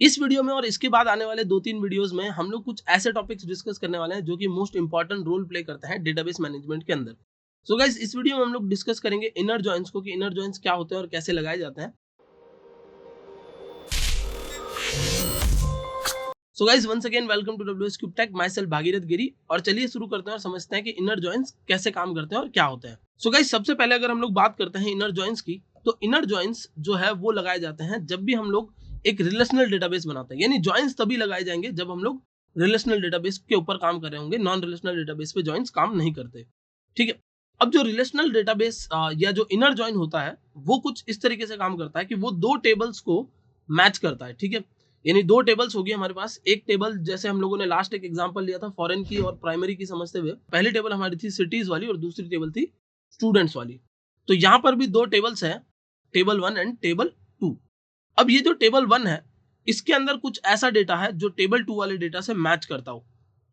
इस वीडियो में और इसके बाद आने वाले 2-3 वीडियोस में हम लोग कुछ ऐसे टॉपिक्स डिस्कस करने वाले हैं जो कि मोस्ट इंपॉर्टेंट रोल प्ले करते हैं डेटाबेस मैनेजमेंट के अंदर। सो गाइस, इस वीडियो में हम लोग डिस्कस करेंगे इनर जॉइंस को, कि इनर जॉइंस क्या होते हैं और कैसे लगाए जाते हैं। So guys, once again welcome to WS cube tech, my self Bhagirath Giri. और चलिए शुरू करते हैं और समझते हैं कि इनर जॉइंस कैसे काम करते हैं और क्या होते हैं। सो गाइस, सबसे पहले अगर हम लोग बात करते हैं इनर जॉइंस की, तो इनर जॉइंस जो है वो लगाए जाते हैं जब भी हम लोग एक रिलेशनल डेटाबेस बनाते हैं। यानी जॉइंस तभी लगाए जाएंगे जब हम लोग रिलेशनल डेटाबेस के ऊपर काम कर रहे होंगे। नॉन रिलेशनल डेटाबेस पे जॉइंस काम नहीं करते। ठीक है। अब जो रिलेशनल डेटाबेस या जो इनर जॉइन होता है वो कुछ इस तरीके से काम करता है कि वो दो टेबल्स को मैच करता है। ठीक है। यानी दो टेबल्स होगी हमारे पास। एक टेबल, जैसे हम लोगों ने लास्ट एक एग्जांपल लिया था फॉरेन की और प्राइमरी की समझते हुए, पहली टेबल हमारी थी सिटीज वाली और दूसरी टेबल थी स्टूडेंट्स वाली। तो यहाँ पर भी दो टेबल्स हैं, टेबल 1 एंड टेबल 2। अब ये जो टेबल 1 है, इसके अंदर कुछ ऐसा डेटा है जो टेबल 2 वाले डेटा से मैच करता हो।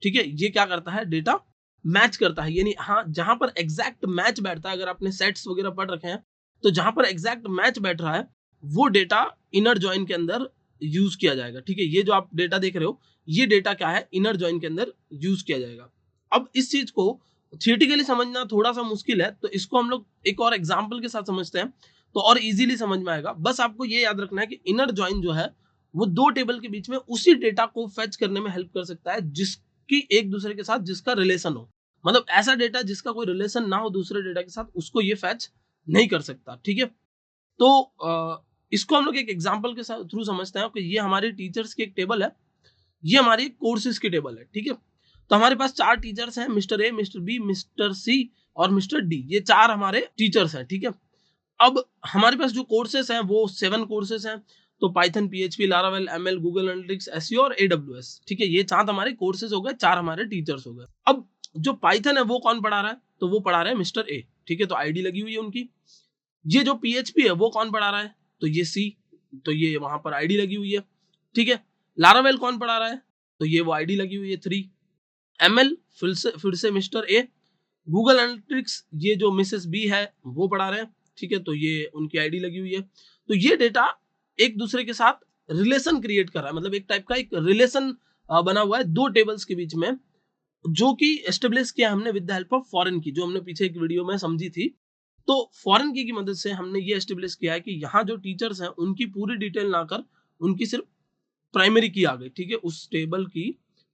ठीक है। ये क्या करता है, डेटा मैच करता है। यानी हाँ, जहां पर एग्जैक्ट मैच बैठता है, अगर आपने सेट्स वगैरह पढ़ रखे हैं तो जहां पर एग्जैक्ट मैच बैठ रहा है वो डेटा इनर जॉइन के अंदर यूज किया जाएगा। ठीक है। ये जो आप डेटा देख रहे हो, ये डेटा क्या है, इनर जॉइन के अंदर यूज किया जाएगा। अब इस चीज को थियोरेटिकली समझना थोड़ा सा मुश्किल है, तो इसको हम लोग एक और एग्जाम्पल के साथ समझते हैं तो और इजीली समझ में आएगा। बस आपको ये याद रखना है कि इनर जॉइन जो है वो दो टेबल के बीच में उसी डेटा को फेच करने में हेल्प कर सकता है जिसकी एक दूसरे के साथ जिसका रिलेशन हो। मतलब ऐसा डेटा जिसका कोई रिलेशन ना हो दूसरे डेटा के साथ, उसको ये फैच नहीं कर सकता। ठीक है। तो इसको हम लोग एक एग्जांपल के साथ थ्रू समझते हैं कि ये हमारे टीचर्स की एक टेबल है, ये हमारी कोर्सेज की टेबल है। ठीक है। तो हमारे पास चार टीचर्स हैं, mister A, mister B, mister C और मिस्टर डी। ये चार हमारे टीचर्स हैं। ठीक है। अब हमारे पास जो कोर्सेज हैं वो 7 कोर्सेज हैं। तो Python, PHP, Laravel, ML, Google analytics, SEO और एडब्ल्यूएस। ठीक है। ये चार हमारे कोर्सेज हो गए, चार हमारे टीचर्स हो गए। अब जो पाइथन है वो कौन पढ़ा रहा है, तो वो पढ़ा रहे हैं मिस्टर ए। ठीक है। तो आईडी लगी हुई है उनकी। ये जो पीएचपी है वो कौन पढ़ा रहा है, तो ये सी, तो ये वहां पर आईडी लगी हुई है। ठीक है। लारावेल कौन पढ़ा रहा है, तो ये वो आईडी लगी हुई है 3। एमएल फिर से मिस्टर ए। गूगल एनालिटिक्स ये जो मिसेस बी है वो पढ़ा रहे हैं। ठीक है। तो ये उनकी आईडी लगी हुई है। तो ये डेटा एक दूसरे के साथ रिलेशन क्रिएट कर रहा है, मतलब एक टाइप का एक रिलेशन बना हुआ है दो टेबल्स के बीच में, जो कि एस्टेब्लिश किया हमने with the help of foreign की, जो हमने पीछे एक वीडियो में समझी थी। तो फॉरेन की मदद से हमने ये एस्टेब्लिश किया है कि यहाँ जो टीचर्स हैं उनकी पूरी डिटेल ना कर उनकी सिर्फ प्राइमरी की आ गई। ठीक है। उस टेबल की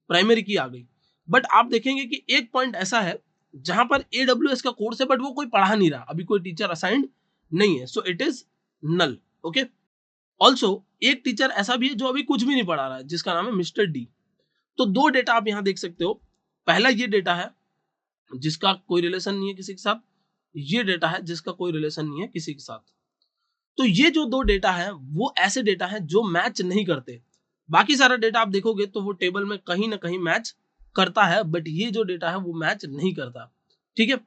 प्राइमरी की आ गई। बट आप देखेंगे कि एक पॉइंट ऐसा है जहां पर एडब्ल्यूएस का कोर्स है बट वो कोई पढ़ा नहीं रहा, अभी कोई टीचर असाइंड नहीं है, so it is null. Okay. Also एक टीचर ऐसा भी है जो अभी कुछ भी नहीं पढ़ा रहा है, जिसका नाम है मिस्टर डी। तो दो डेटा आप यहां देख सकते हो। पहला ये डेटा है जिसका कोई रिलेशन नहीं है किसी के साथ, ये डेटा है जिसका कोई रिलेशन नहीं है किसी के साथ। तो ये जो दो डेटा है वो ऐसे डेटा है जो मैच नहीं करते। बाकी सारा डेटा आप देखोगे तो वो टेबल में कहीं ना कहीं मैच करता है, बट ये जो डेटा है वो मैच नहीं करता। ठीक है।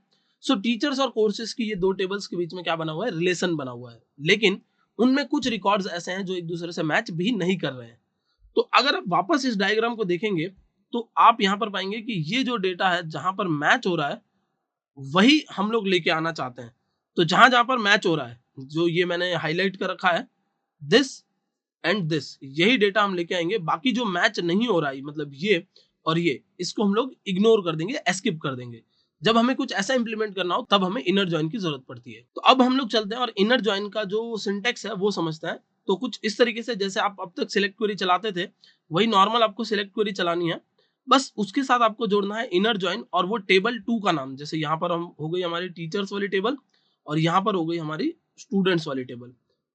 सो टीचर्स और कोर्सेज की ये दो टेबल्स के बीच में क्या बना हुआ है, रिलेशन बना हुआ है, लेकिन उनमें कुछ रिकॉर्ड्स ऐसे हैं जो एक दूसरे से मैच भी नहीं कर रहे हैं। तो अगर आप वापस इस डायग्राम को देखेंगे तो आप यहां पर पाएंगे कि ये जो डेटा है जहां पर मैच हो रहा है वही हम लोग लेके आना चाहते हैं। तो जहां जहां पर मैच हो रहा है, जो ये मैंने हाईलाइट कर रखा है, दिस एंड दिस, यही डेटा हम लेके आएंगे। बाकी जो मैच नहीं हो रहा है, मतलब ये और ये, इसको हम लोग इग्नोर कर देंगे, एस्किप कर देंगे। जब हमें कुछ ऐसा इंप्लीमेंट करना हो तब हमें इनर जॉइन की जरूरत पड़ती है। तो अब हम लोग चलते हैं और इनर जॉइन का जो सिंटेक्स है वो समझते हैं। तो कुछ इस तरीके से, जैसे आप अब तक सिलेक्ट क्वेरी चलाते थे वही नॉर्मल आपको सिलेक्ट क्वेरी चलानी है। बस उसके साथ आपको जोड़ना है इनर जॉइन और वो टेबल 2 का नाम। जैसे यहाँ पर हम हो गई हमारी टीचर्स वाली टेबल और यहाँ पर हो गई हमारी स्टूडेंट्स वाली टेबल।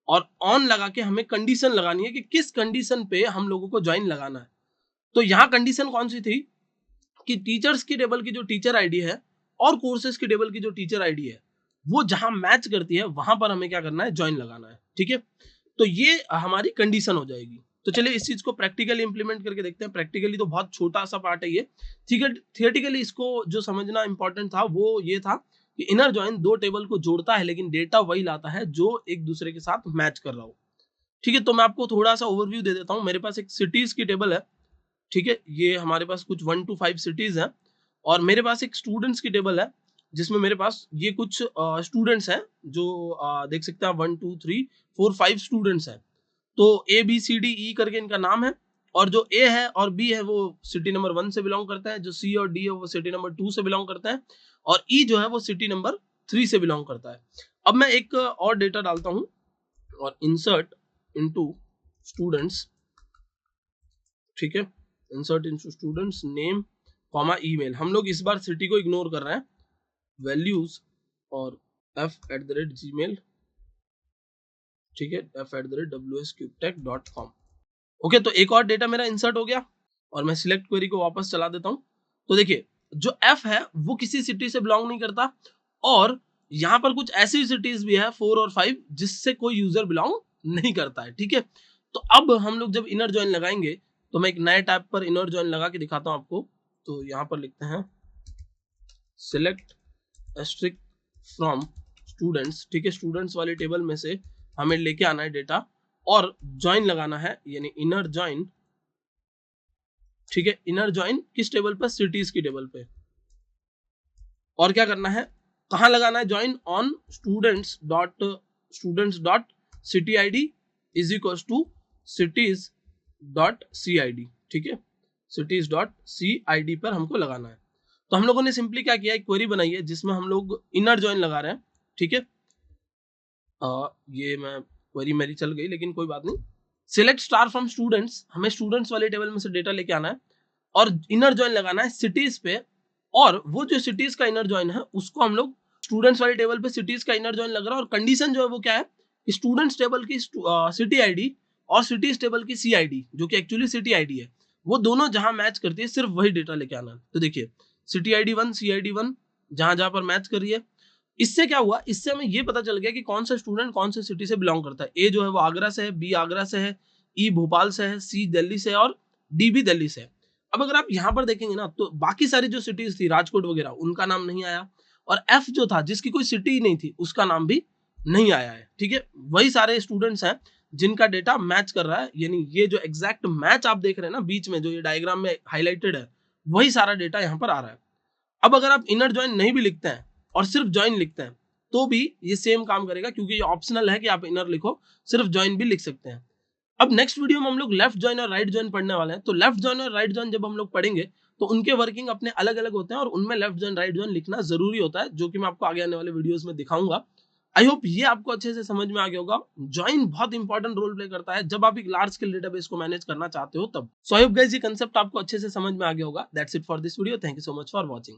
और ऑन लगा के हमें कंडीशन लगानी है कि किस कंडीशन पे हम लोगों को ज्वाइन लगाना है। तो यहाँ कंडीशन कौन सी थी कि टीचर्स की टेबल की जो टीचर आईडी है और कोर्सेज की टेबल की जो टीचर आईडी है वो जहां मैच करती है वहां पर हमें क्या करना है, ज्वाइन लगाना है। ठीक है। तो ये हमारी कंडीशन हो जाएगी। तो चलिए इस चीज को प्रैक्टिकली इंप्लीमेंट करके देखते हैं। प्रैक्टिकली तो बहुत छोटा सा पार्ट है ये, ठीक है। थियोरेटिकली इसको जो समझना इंपॉर्टेंट था वो ये था कि इनर जॉइन दो टेबल को जोड़ता है लेकिन डेटा वही लाता है जो एक दूसरे के साथ मैच कर रहा हो। ठीक है। तो मैं आपको थोड़ा सा ओवरव्यू दे देता हूँ। मेरे पास एक सिटीज की टेबल है। ठीक है। ये हमारे पास कुछ 1 to 5 सिटीज हैं और मेरे पास एक स्टूडेंट्स की टेबल है जिसमें मेरे पास ये कुछ स्टूडेंट्स हैं जो देख सकते हैं 1 2 3 4 5 स्टूडेंट्स हैं। तो ABCDE करके इनका नाम है, और जो A है और B है वो सिटी नंबर 1 से बिलोंग करता है, जो C और D है वो सिटी नंबर 2 से बिलोंग करता है, और E जो है वो सिटी नंबर 3 से बिलोंग करता है। अब मैं एक और डेटा डालता हूं, और इंसर्ट इनटू स्टूडेंट्स, ठीक है, insert into students name comma email. हम लोग इस बार सिटी को इग्नोर कर रहे हैं, वैल्यूज और f@gmail, ठीक है, f@wscubetech.com। ओके, तो एक और डेटा मेरा इंसर्ट हो गया, और मैं सिलेक्ट क्वेरी को वापस चला देता हूं। तो देखिए जो f है वो किसी सिटी से बिलोंग नहीं करता, और यहाँ पर कुछ ऐसी सिटीज भी है 4 और 5 जिससे कोई यूजर बिलोंग नहीं करता है, ठीक है। तो अब हम लोग जब इनर जॉइन लगाएंगे, तो मैं एक नए टैब पर इनर जॉइन लगा के दिखाता हूं आपको। तो यहाँ पर लिखते हैं सिलेक्ट एस्ट्रिक फ्रॉम स्टूडेंट्स, ठीक है, स्टूडेंट्स वाले टेबल में से हमें लेके आना है डेटा, और ज्वाइन लगाना है, यानी इनर ज्वाइन, ठीक है, इनर ज्वाइन किस टेबल पर, सिटीज की टेबल पे। और क्या करना है, कहां लगाना है join, on students dot city ID is equal to cities dot C I D, ठीक है, cities dot C I D पर हमको लगाना है। तो हम लोगों ने सिंपली क्या किया, एक क्वेरी बनाई है जिसमें हम लोग इनर ज्वाइन लगा रहे हैं, ठीक है। ये मैं क्वेरी मेरी चल गई, लेकिन कोई बात नहीं। सिलेक्ट स्टार फ्रॉम स्टूडेंट्स, हमें स्टूडेंट्स वाले टेबल में से डेटा लेके आना है, और इनर ज्वाइन लगाना है सिटीज पे, और वो जो सिटीज का इनर ज्वाइन है उसको हम लोग स्टूडेंट्स वाले टेबल पे सिटीज का इनर ज्वाइन लग रहा है, और कंडीशन जो है वो क्या है, स्टूडेंट्स टेबल की सिटी आईडी और सिटीज टेबल की सी आईडी, जो कि एक्चुअली सिटी आईडी है, वो दोनों जहां मैच करती है सिर्फ वही डेटा लेके आना है। तो देखिए सिटी आईडी 1 सी आईडी 1 जहां जहां पर मैच कर रही है, इससे क्या हुआ, इससे हमें ये पता चल गया कि कौन सा स्टूडेंट कौन से सिटी से बिलोंग करता है। ए जो है वो आगरा से है, बी आगरा से है, ई भोपाल से है, सी दिल्ली से है, और डी भी दिल्ली से है। अब अगर आप यहाँ पर देखेंगे ना, तो बाकी सारी जो सिटीज थी राजकोट वगैरह, उनका नाम नहीं आया, और एफ जो था जिसकी कोई सिटी ही नहीं थी उसका नाम भी नहीं आया है, ठीक है। वही सारे स्टूडेंट्स हैं जिनका डेटा मैच कर रहा है, यानी ये जो एग्जैक्ट मैच आप देख रहे हैं ना बीच में, जो ये डायग्राम में हाईलाइटेड है, वही सारा डेटा यहाँ पर आ रहा है। अब अगर आप इनर ज्वाइन नहीं भी लिखते हैं और सिर्फ ज्वाइन लिखते हैं, तो भी ये सेम काम करेगा, क्योंकि ये ऑप्शनल है कि आप इनर लिखो, सिर्फ ज्वाइन भी लिख सकते हैं। अब नेक्स्ट वीडियो में हम लोग लेफ्ट ज्वाइन और राइट ज्वाइन पढ़ने वाले हैं। तो लेफ्ट ज्वाइन और राइट ज्वाइन जब हम लोग पढ़ेंगे, तो उनके वर्किंग अपने अलग अलग होते हैं, और उनमें लेफ्ट ज्वाइन राइट ज्वाइन लिखना जरूरी होता है, जो कि मैं आपको आगे आने वाले वीडियोस में दिखाऊंगा। आई होप ये आपको अच्छे से समझ में आ गया होगा। ज्वाइन बहुत इंपॉर्टेंट रोल प्ले करता है जब आप एक लार्ज स्केल डेटाबेस को मैनेज करना चाहते हो तब। सो आई होप गाइस ये कांसेप्ट आपको अच्छे से समझ में आ गया होगा। That's it for this video, thank you so much for watching.